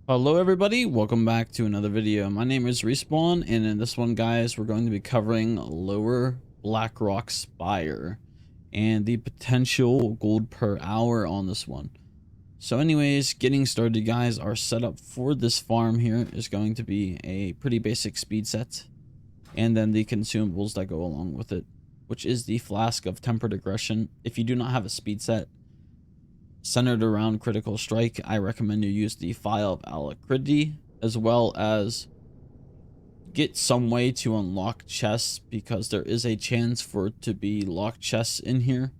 Hello everybody, welcome back to another video. My name is Respawn, and in this one, guys, we're going to be covering Lower Blackrock Spire and the potential gold per hour on this one. So anyways, getting started, guys, our setup for this farm here is going to be a pretty basic speed set, and then the consumables that go along with it, which is the Flask of Tempered Aggression. If you do not have a speed set centered around critical strike, I recommend you use the File of Alacrity, as well as get some way to unlock chests, because there is a chance for it to be locked chests in here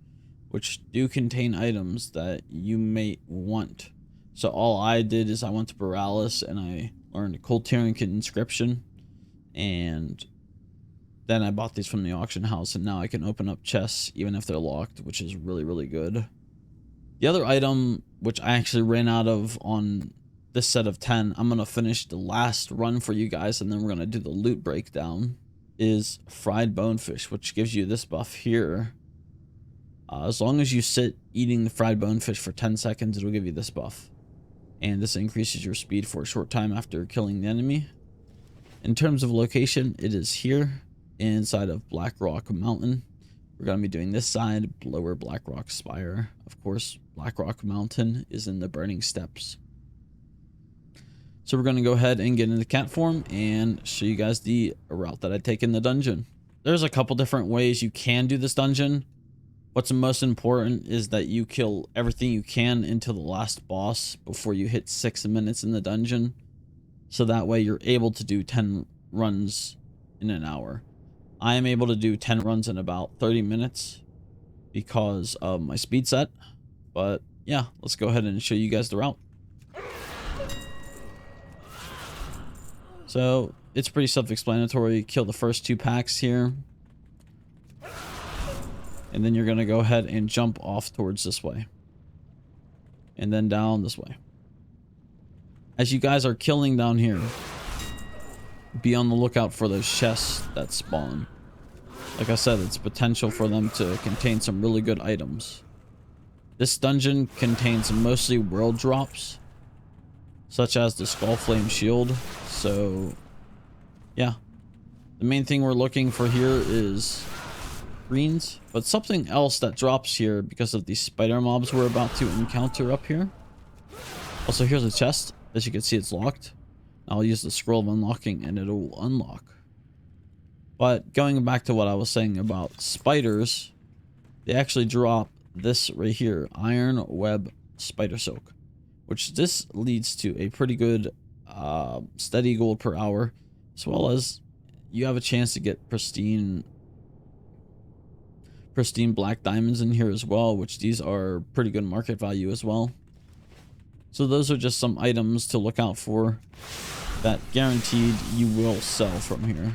which do contain items that you may want. So all I did is I went to Paralysis and I learned Cold Tearing Inscription, and then I bought these from the auction house, and now I can open up chests even if they're locked, which is really good. The other item, which I actually ran out of on this set of 10, I'm going to finish the last run for you guys, and then we're going to do the loot breakdown, is fried bonefish, which gives you this buff here. As long as you sit eating the fried bonefish for 10 seconds, it'll give you this buff. And this increases your speed for a short time after killing the enemy. In terms of location, it is here inside of Blackrock Mountain. We're going to be doing this side, Lower Blackrock Spire. Of course, Blackrock Mountain is in the Burning Steppes. So we're going to go ahead and get into cat form and show you guys the route that I take in the dungeon. There's a couple different ways you can do this dungeon. What's most important is that you kill everything you can into the last boss before you hit 6 minutes in the dungeon. So that way you're able to do 10 runs in an hour. I am able to do 10 runs in about 30 minutes because of my speed set. But yeah, let's go ahead and show you guys the route. So it's pretty self-explanatory. Kill the first 2 packs here, and then you're going to go ahead and jump off towards this way, and then down this way. As you guys are killing down here, be on the lookout for those chests that spawn. Like I said, it's potential for them to contain some really good items. This dungeon contains mostly world drops, such as the Skullflame Shield. So yeah, the main thing we're looking for here is greens, but something else that drops here because of these spider mobs we're about to encounter up here. Also, here's a chest. As you can see, it's locked. I'll use the scroll of unlocking and it'll unlock. But going back to what I was saying about spiders, they actually drop this right here, Iron Web Spider Silk, which this leads to a pretty good steady gold per hour, as well as you have a chance to get pristine black diamonds in here as well, which these are pretty good market value as well. So those are just some items to look out for that guaranteed you will sell from here.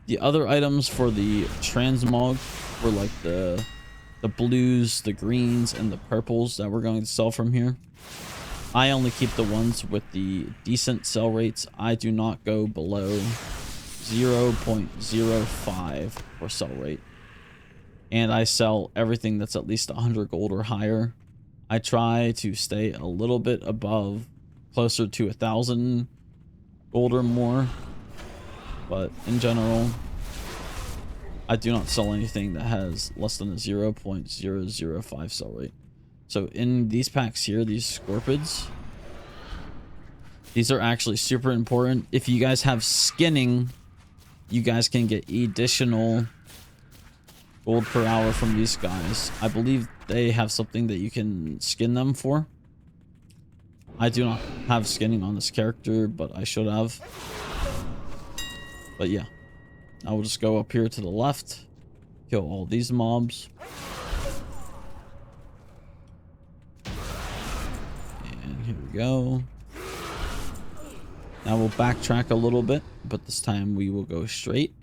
The other items for the Transmog were like the blues, the greens, and the purples that we're going to sell from here. I only keep the ones with the decent sell rates. I do not go below 0.05 for sell rate. And I sell everything that's at least 100 gold or higher. I try to stay a little bit above, closer to 1,000 gold or more. But in general, I do not sell anything that has less than a 0.005 sell rate. So in these packs here, these scorpids, these are actually super important. If you guys have skinning, you guys can get additional gold per hour from these guys. I believe they have something that you can skin them for. I do not have skinning on this character, but I should have. But yeah, I will just go up here to the left, kill all these mobs. And here we go. Now we'll backtrack a little bit, but this time we will go straight.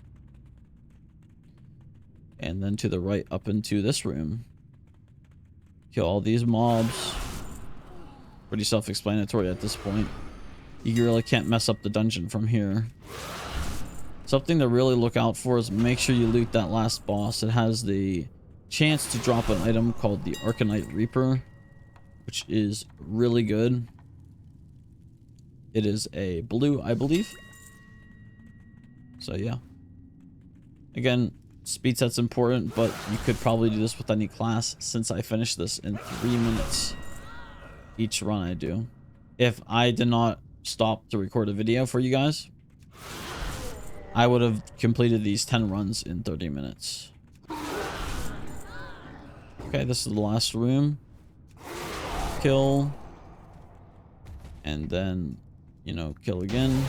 And then to the right up into this room. Kill all these mobs. Pretty self-explanatory at this point. You really can't mess up the dungeon from here. Something to really look out for is make sure you loot that last boss. It has the chance to drop an item called the Arcanite Reaper, which is really good. It is a blue, I believe. So yeah. Again, speed set's important, but you could probably do this with any class since I finished this in 3 minutes each run I do. If I did not stop to record a video for you guys, I would have completed these 10 runs in 30 minutes. Okay, this is the last room. Kill. And then, you know, kill again.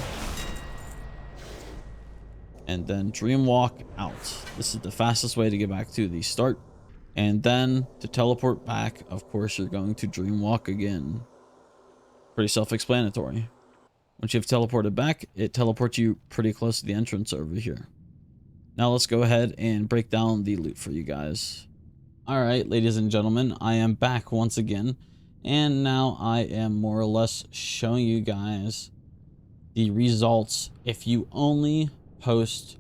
And then dream walk out. This is the fastest way to get back to the start. And then to teleport back, of course, you're going to dream walk again. Pretty self-explanatory. Once you've teleported back, it teleports you pretty close to the entrance over here. Now let's go ahead and break down the loot for you guys. Alright, ladies and gentlemen, I am back once again. And now I am more or less showing you guys the results if you only post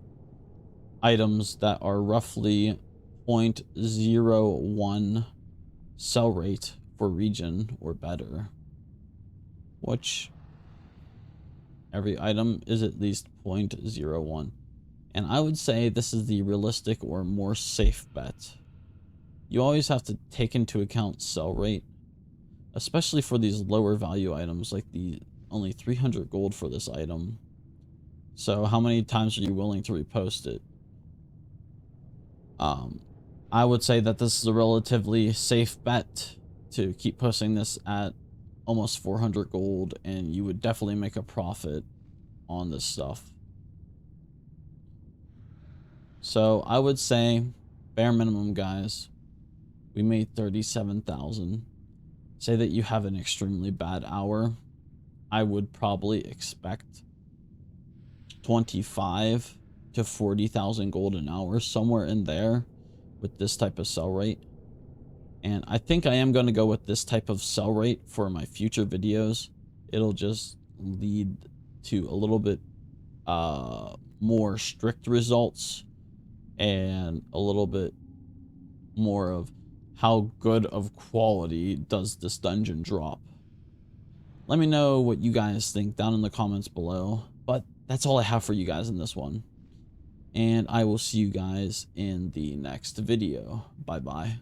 items that are roughly 0.01 sell rate for region or better, which every item is at least 0.01. And I would say this is the realistic or more safe bet. You always have to take into account sell rate, especially for these lower value items like the only 300 gold for this item. So how many times are you willing to repost it? I would say that this is a relatively safe bet to keep posting this at almost 400 gold, and you would definitely make a profit on this stuff. So I would say bare minimum, guys, we made 37,000. Say that you have an extremely bad hour, I would probably expect 25 to 40,000 gold an hour, somewhere in there with this type of sell rate. And I think I am going to go with this type of sell rate for my future videos. It'll just lead to a little bit more strict results and a little bit more of how good of quality does this dungeon drop. Let me know what you guys think down in the comments below. But that's all I have for you guys in this one. And I will see you guys in the next video. Bye bye.